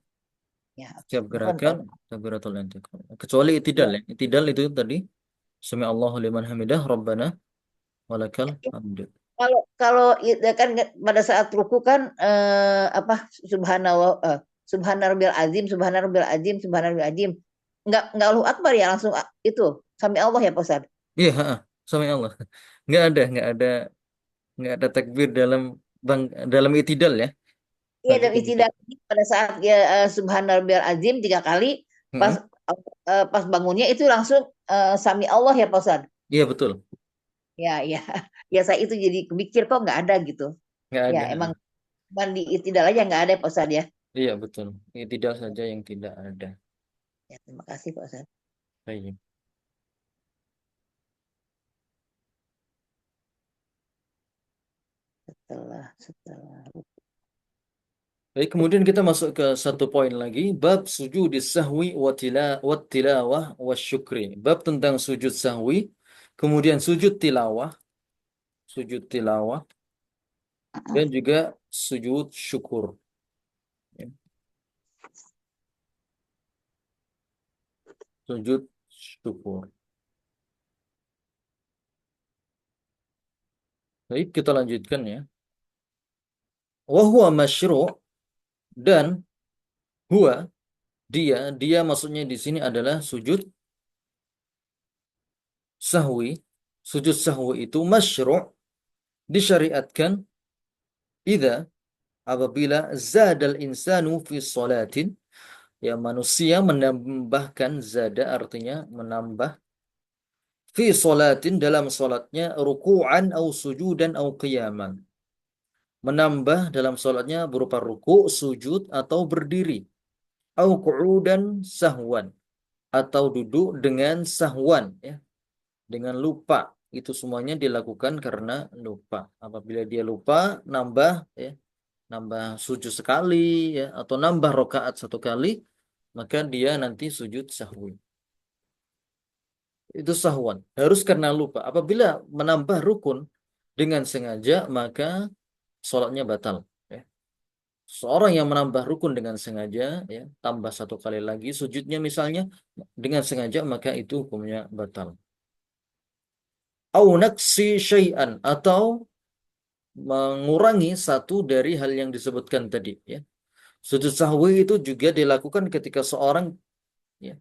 Ya oke, setiap mohon gerakan Pak. takbiratul intiqal. Kecuali itidal, Ya, ya. Itidal itu tadi Sami Allahu liman hamidah Rabbana Walakal hamdu. Kalau kalau kan pada saat ruku kan apa subhanallah subhanarabbil azim subhanarabbil azim subhanarabbil azim nggak Allahu akbar ya langsung itu sami Allah ya Pak Ustaz. Iya, sama Allah. Nggak ada, nggak ada takbir dalam itidal ya. Iya Nanti dan kita istidah pada saat ya subhanarabbil azim 3 kali pas Mm-mm. pas bangunnya itu langsung sami Allah ya Pak Ustaz. Iya betul, Ya ya ya saya itu jadi kepikir kok nggak ada gitu. nggak Ya ada. emang cuman di istidah aja nggak ada ya Pak Ustaz ya. Iya betul, itidal saja yang tidak ada. Ya terima kasih Pak Ustaz. Baik. Setelah Baik, kemudian kita masuk ke satu poin lagi, bab sujud sahwi wa tilawah wa syukri. Bab tentang sujud sahwi, kemudian sujud tilawah, dan juga sujud syukur. Ya, sujud syukur. Baik, kita lanjutkan ya. Wa huwa masyru' dan huwa dia maksudnya di sini adalah sujud sahwi. Sujud sahwi itu masyru' disyariatkan idza apabila zadal insanu fi sholatin, ya manusia menambahkan zada artinya menambah fi sholatin dalam sholatnya ruku'an au sujudan au qiyaman, menambah dalam sholatnya berupa ruku, sujud atau berdiri, au qu'udan sahwan atau duduk dengan sahwan ya, dengan lupa. Itu semuanya dilakukan karena lupa. Apabila dia lupa nambah ya, nambah sujud sekali ya, atau nambah rokaat satu kali, maka dia nanti sujud sahwi. Itu sahwan. Harus karena lupa. Apabila menambah rukun dengan sengaja, maka sholatnya batal. Ya. Seorang yang menambah rukun dengan sengaja, ya, tambah satu kali lagi sujudnya misalnya dengan sengaja, maka itu hukumnya batal. Au naqsi syai'an, atau mengurangi satu dari hal yang disebutkan tadi. Ya. Sujud sahwi itu juga dilakukan ketika seorang ya,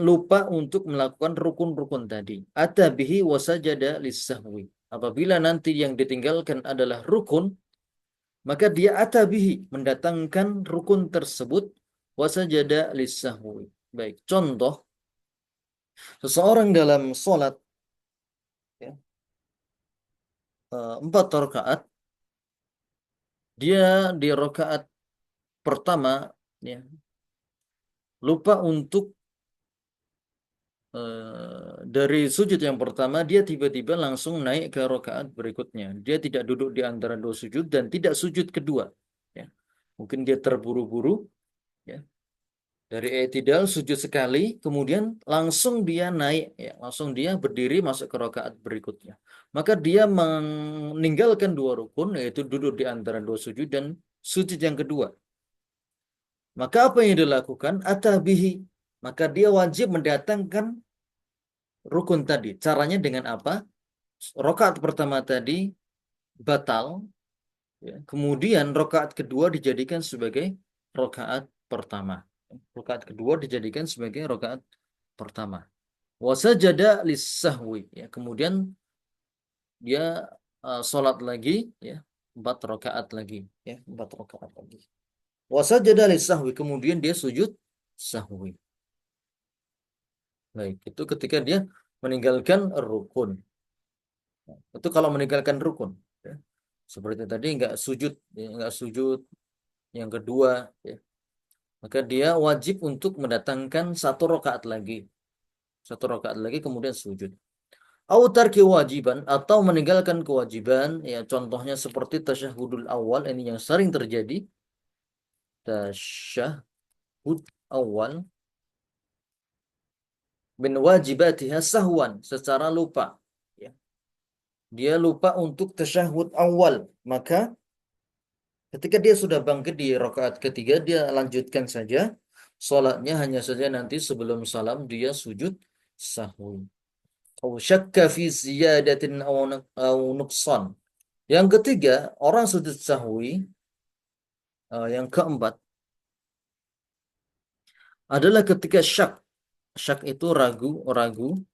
lupa untuk melakukan rukun-rukun tadi. Atabihi wasajada lis-sahwi. Apabila nanti yang ditinggalkan adalah rukun, maka dia atabihi mendatangkan rukun tersebut wasajada lis-sahwi. Baik, contoh seseorang dalam sholat ya, 4 rakaat, dia di rakaat pertama ya, lupa untuk dari sujud yang pertama, dia tiba-tiba langsung naik ke rakaat berikutnya. Dia tidak duduk di antara dua sujud dan tidak sujud kedua. Ya. Mungkin dia terburu-buru, ya. Dari i'tidal sujud sekali, kemudian langsung dia naik, ya. Langsung dia berdiri masuk ke rakaat berikutnya. Maka dia meninggalkan 2 rukun, yaitu duduk di antara 2 sujud dan sujud yang kedua. Maka apa yang dilakukan? Atabihi. Maka dia wajib mendatangkan rukun tadi. Caranya dengan apa? Rokaat pertama tadi batal, ya. Kemudian rokaat kedua dijadikan sebagai rokaat pertama. Rokaat kedua dijadikan sebagai rokaat pertama. Wasajada lis-sahwi, ya. Kemudian dia sholat lagi, ya, 4 rakaat lagi, ya, 4 rakaat lagi. Wasajada lis-sahwi, kemudian dia sujud sahwi. Baik, itu ketika dia meninggalkan rukun. Itu kalau meninggalkan rukun. Ya. Seperti tadi nggak sujud, ya, nggak sujud yang kedua, ya. Maka dia wajib untuk mendatangkan 1 rakaat lagi, 1 rakaat lagi kemudian sujud. Au tarki kewajiban, atau meninggalkan kewajiban, ya contohnya seperti tasyahudul awal, ini yang sering terjadi. Tasyahud awal min wajibatiha sahwan, secara lupa. Ya. Dia lupa untuk tasyahud awal, maka ketika dia sudah bangkit di rakaat ketiga, dia lanjutkan saja sholatnya, hanya saja nanti sebelum salam dia sujud sahwi. Au syakka fi ziyadatin au nuqsan. Yang ketiga, orang sujud sahwi, yang keempat adalah ketika syak. Syak itu ragu-ragu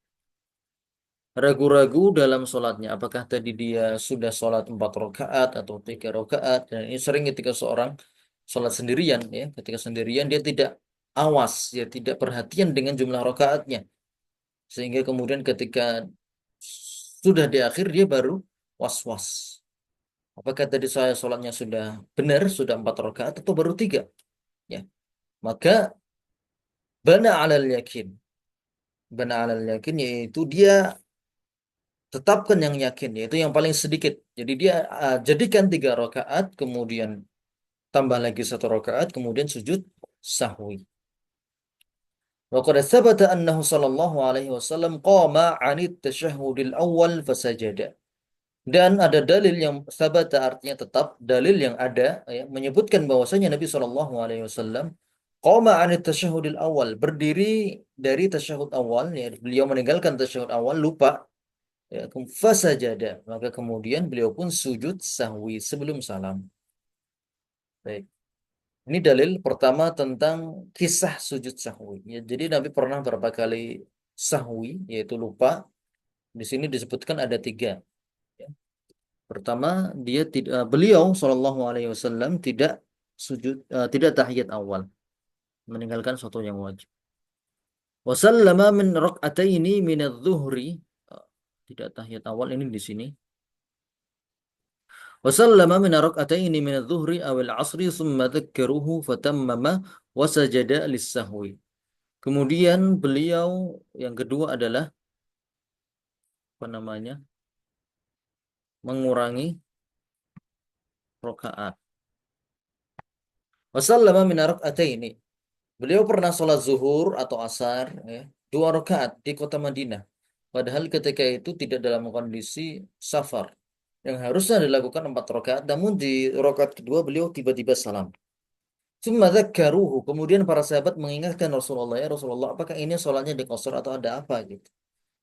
dalam sholatnya. Apakah tadi dia sudah sholat 4 rakaat atau 3 rakaat? Dan ini sering ketika seorang sholat sendirian, ya, ketika sendirian dia tidak awas, dia tidak perhatian dengan jumlah rakaatnya, sehingga kemudian ketika sudah di akhir dia baru was-was. Apakah tadi saya sholatnya sudah benar, sudah 4 rakaat atau baru 3? Ya, maka bana alal yakin. Bana alal yakin yaitu dia tetapkan yang yakin, yaitu yang paling sedikit. Jadi dia jadikan 3 rakaat, kemudian tambah lagi 1 rakaat, kemudian sujud sahwi. Wa qad thabata annahu sallallahu alaihi wasallam qama 'anit tasyahhudil awal fasajada. Dan ada dalil yang sabata, artinya tetap, dalil yang ada, ya, menyebutkan bahwasanya Nabi Shallallahu Alaihi Wasallam qama anit tasyahudil awal, berdiri dari tasyahud awal, ya, beliau meninggalkan tasyahud awal, lupa, ya, fasajada, maka kemudian beliau pun sujud sahwi sebelum salam. Baik. Ini dalil pertama tentang kisah sujud sahwi. Ya, jadi Nabi pernah berapa kali sahwi, yaitu lupa. Di sini disebutkan ada 3. Ya. Pertama, beliau Shallallahu Alaihi Wasallam tidak tahiyat awal, meninggalkan sesuatu yang wajib. Wasallama min rak'ataini min adh-dhuhri, tidak tahiyat awal ini di sini. Wasallama min rak'ataini min adh-dhuhri aw al-'asri thumma dzakkaruhu fatammama wa sajada lis-sahwi. Kemudian beliau yang kedua adalah apa namanya? Mengurangi rakaat. Wasallama min rak'ataini. Beliau pernah sholat zuhur atau asar, ya, 2 rakaat di kota Madinah. Padahal ketika itu tidak dalam kondisi safar. Yang harusnya dilakukan 4 rakaat, namun di rakaat kedua beliau tiba-tiba salam. Tsumma dzakkaruhu. Kemudian para sahabat mengingatkan Rasulullah, ya Rasulullah, apakah ini sholatnya diqashar atau ada apa gitu.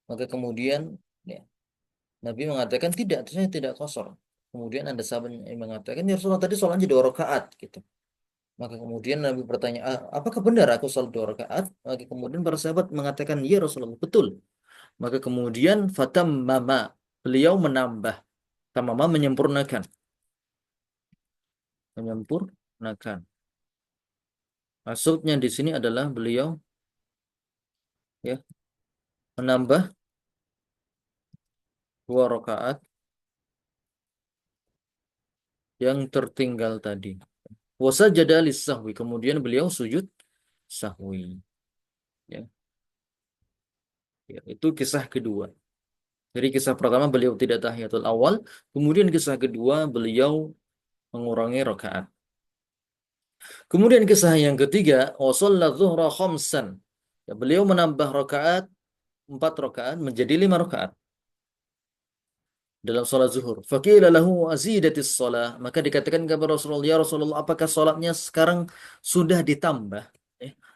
Maka kemudian, ya, Nabi mengatakan tidak, saya tidak qashar. Kemudian ada sahabat yang mengatakan, ya Rasulullah, tadi sholatnya 2 rakaat gitu. Maka kemudian Nabi bertanya, apakah benar aku sholat 2 rakaat? Maka kemudian para sahabat mengatakan, ya Rasulullah, betul. Maka kemudian fatammama, beliau menambah. Tamama menyempurnakan. Menyempurnakan. Maksudnya di sini adalah beliau, ya, menambah 2 rakaat yang tertinggal tadi. Wasajada lis-sahwi. Kemudian beliau sujud sahwi. Ya. Ya, itu kisah kedua. Jadi kisah pertama beliau tidak tahiyatul awal, kemudian kisah kedua beliau mengurangi rakaat. Kemudian kisah yang ketiga, shalla dzuhra khamsan. Ya, beliau menambah 4 rakaat menjadi 5 rakaat dalam sholat zuhur. Faqila lahu azidatis shalah. Maka dikatakan kepada Rasulullah, ya Rasulullah, apakah sholatnya sekarang sudah ditambah?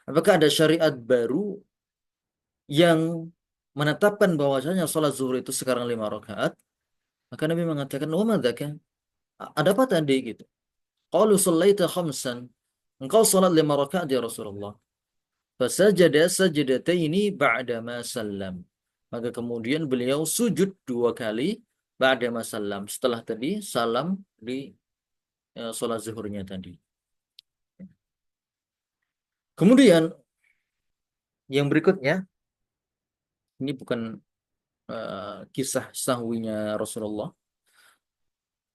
Apakah ada syariat baru yang menetapkan bahwasanya sholat zuhur itu sekarang 5 rakaat? Maka Nabi mengatakan, wa madzaka? Ada apa tadi gitu? Qalu shallaita khamsan. Engkau sholat 5 rakaat ya Rasulullah. Fasajada sajadataini ba'da ma sallam. Maka kemudian beliau sujud 2 kali ba'da ma sallam. Setelah tadi salam di sholat zuhurnya tadi. Kemudian yang berikutnya, ini bukan kisah sahwinya Rasulullah.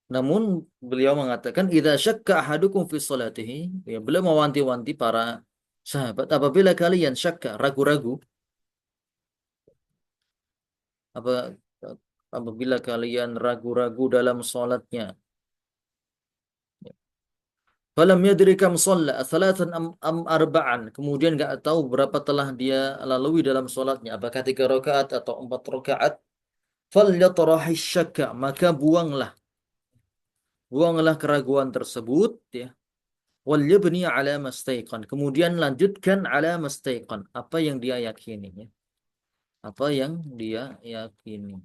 Namun beliau mengatakan, idza syakka ahadukum fi sholatihi, ya, beliau mewanti-wanti para sahabat, apabila kalian syakka, ragu-ragu, apabila kalian ragu-ragu dalam sholatnya, falam yadri kam shalla thalathan am arba'an, kemudian nggak tahu berapa telah dia lalui dalam sholatnya, apakah 3 rakaat atau 4 rakaat, falyatrahi syakka, maka buanglah keraguan tersebut, ya, wal yabni ala mastaiqan, kemudian lanjutkan ala mastaiqan, apa yang dia yakini, ya. apa yang dia yakini.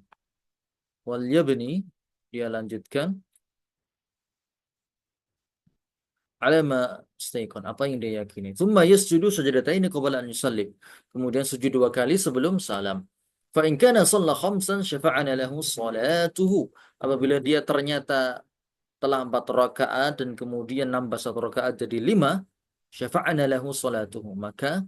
Wal yabni, dia lanjutkan, ala ma istaiqan, apa yang dia yakini. Thumma yasjudu sajadataini qabla an yusallim. Kemudian sujud 2 kali sebelum salam. Fa in kana shalla khamsan syafa'ana lahu salatuhu. Apabila dia ternyata telah 4 rakaat dan kemudian nambah 1 rakaat jadi 5, syafa'ana lahu salatuhu. Maka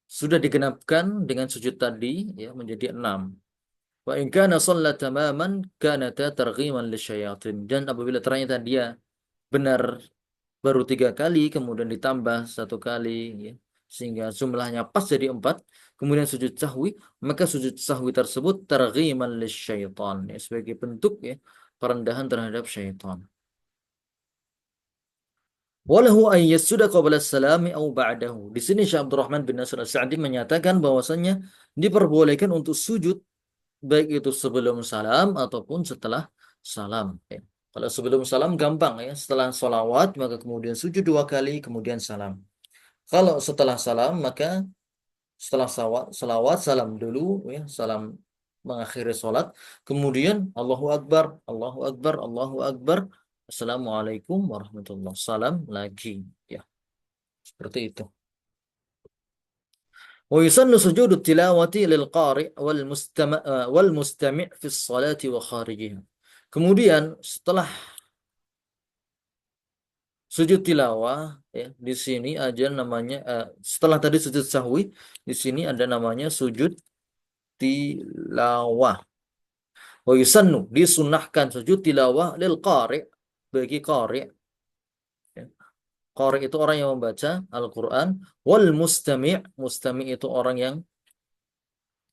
sudah digenapkan dengan sujud tadi ya menjadi 6. Wa in kana shalla tamaman kanata targhiman lisyayatin. Dan apabila ternyata dia benar baru 3 kali, kemudian ditambah 1 kali, ya, sehingga jumlahnya pas jadi 4, kemudian sujud sahwi, maka sujud sahwi tersebut targhiman lisyaitan, ya, sebagai bentuk ya perendahan terhadap syaitan. Walahu an yasjuda qabla salami au ba'dahu. Di sini Syekh Abdurrahman bin Nasir As-Sa'di menyatakan bahwasanya diperbolehkan untuk sujud baik itu sebelum salam ataupun setelah salam. Ya. Kalau sebelum salam gampang ya, setelah sholawat maka kemudian sujud 2 kali, kemudian salam. Kalau setelah salam maka setelah salawat salam dulu ya, salam mengakhiri sholat, kemudian Allahu Akbar, Allahu Akbar, Allahu Akbar, Assalamualaikum warahmatullahi, salam lagi ya, seperti itu. ويسن سجود التلاوة للقارئ والمستمع في الصلاة وخارجها. Kemudian setelah sujud tilawah ya, di sini aja namanya setelah tadi sujud sahwi, di sini ada namanya sujud tilawah. Wa yusannu, disunahkan sujud tilawah lil qari', bagi qari', ya. Qari' itu orang yang membaca Al-Qur'an, wal mustami', mustami' itu orang yang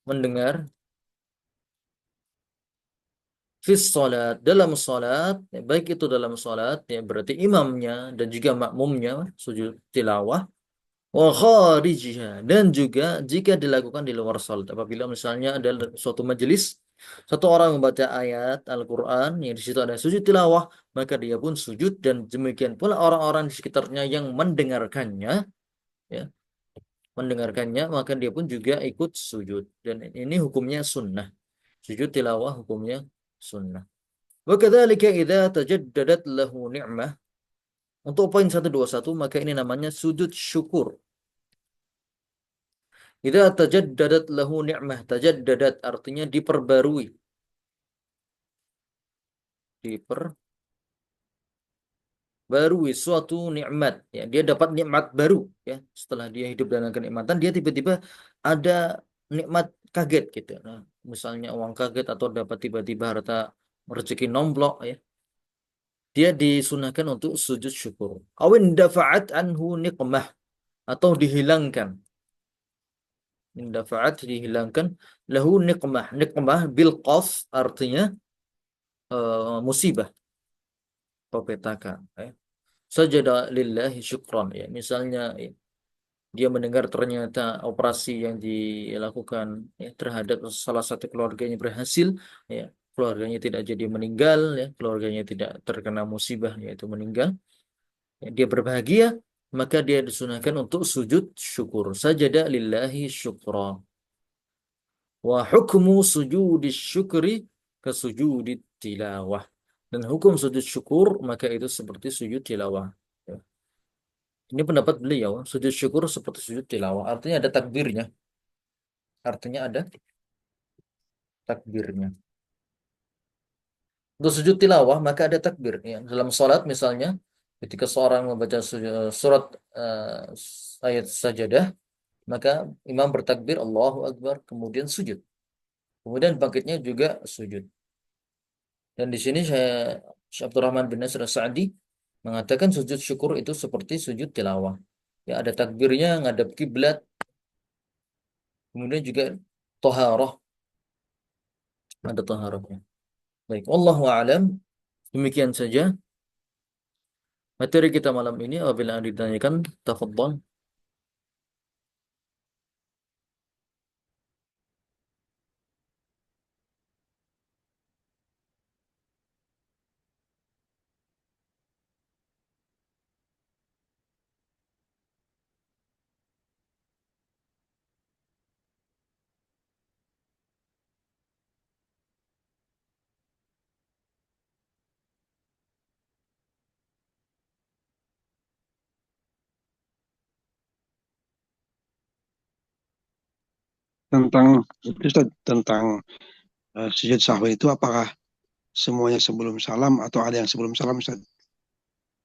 mendengar, fis salat, dalam salat, ya, baik itu dalam salat ya berarti imamnya dan juga makmumnya sujud tilawah, wa kharijiha, dan juga jika dilakukan di luar salat. Apabila misalnya ada suatu majelis, satu orang membaca ayat Al-Qur'an yang di situ ada sujud tilawah, maka dia pun sujud, dan demikian pula orang-orang di sekitarnya yang mendengarkannya ya, maka dia pun juga ikut sujud, dan ini hukumnya sunnah. Sujud tilawah hukumnya sunnah. Wa kadzalika idza tajaddadat lahu ni'mah. Untuk poin 121, maka ini namanya sujud syukur. Idza tajaddadat lahu ni'mah, tajaddadat artinya diperbarui. Diperbarui suatu nikmat ya, dia dapat nikmat baru ya. Setelah dia hidup dalam kenikmatan, dia tiba-tiba ada nikmat kaget gitu. Nah, misalnya uang kaget atau dapat tiba-tiba harta rezeki nomplok ya. Dia disunahkan untuk sujud syukur. Awin dafa'at anhu niqmah, atau dihilangkan. Indafa'at, dihilangkan, lahu niqmah. Niqmah bil qaf artinya musibah atau petaka ya. Sajada lillahi syukran ya. Misalnya ya, dia mendengar ternyata operasi yang dilakukan ya, terhadap salah satu keluarganya berhasil ya. Keluarganya tidak jadi meninggal ya, keluarganya tidak terkena musibah yaitu meninggal. Ya, dia berbahagia, maka dia disunahkan untuk sujud syukur. Sajada lillahi syukra. Wa hukmu sujudi syukri ke sujudi tilawah. Dan hukum sujud syukur maka itu seperti sujud tilawah. Ya. Ini pendapat beliau, sujud syukur seperti sujud tilawah. Artinya ada takbirnya. Artinya ada takbirnya. Untuk sujud tilawah maka ada takbir. Ya. Dalam sholat misalnya, ketika seorang membaca surat ayat sajadah, maka imam bertakbir Allahu Akbar, kemudian sujud. Kemudian bangkitnya juga sujud. Dan di sini Syekh Abdurrahman bin Nasr As-Sa'di mengatakan sujud syukur itu seperti sujud tilawah. Ya, ada takbirnya, ngadap kiblat, kemudian juga toharoh, ada toharohnya. Baik, wallahu a'lam. Demikian saja materi kita malam ini. Apabila ada ditanyakan, tafadhol. Tentang itu Ustaz, tentang sujud sahwi itu apakah semuanya sebelum salam atau ada yang sebelum salam Ustaz?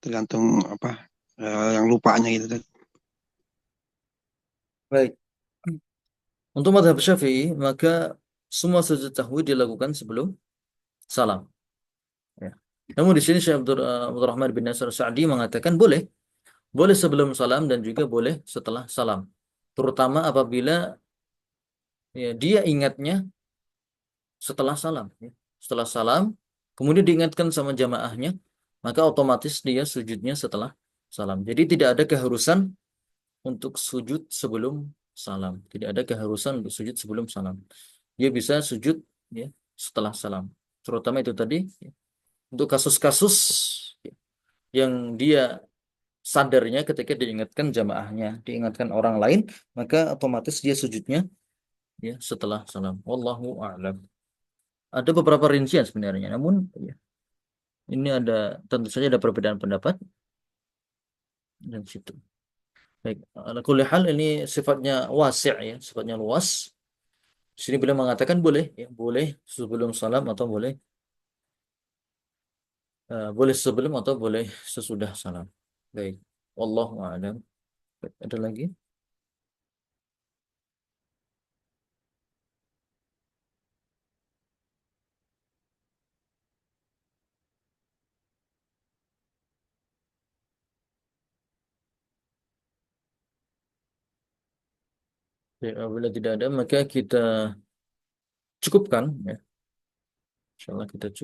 Tergantung apa yang lupanya gitu Ustaz. Baik. Untuk madhab Syafi'i, maka semua sujud sahwi dilakukan sebelum salam. Ya. Namun di sini Syekh Abdurrahman bin Nasir Sa'di mengatakan boleh, boleh sebelum salam dan juga boleh setelah salam. Terutama apabila ya, dia ingatnya setelah salam. Ya. Setelah salam, kemudian diingatkan sama jamaahnya, maka otomatis dia sujudnya setelah salam. Jadi tidak ada keharusan untuk sujud sebelum salam. Tidak ada keharusan untuk sujud sebelum salam. Dia bisa sujud ya setelah salam. Terutama itu tadi ya, untuk kasus-kasus ya, yang dia sadarnya ketika diingatkan jamaahnya, diingatkan orang lain, maka otomatis dia sujudnya ya setelah salam. Wallahu a'lam. Ada beberapa rincian sebenarnya, namun ya, ini ada tentu saja ada perbedaan pendapat dan situ. Baik, ala kulli hal ini sifatnya wasi' ya, sifatnya luas. Di sini beliau mengatakan boleh ya, boleh sebelum salam atau boleh boleh sebelum atau boleh sesudah salam. Baik. Wallahu a'lam. Baik, ada lagi? Ya, apabila tidak ada maka kita cukupkan ya. Insyaallah kita cukupkan.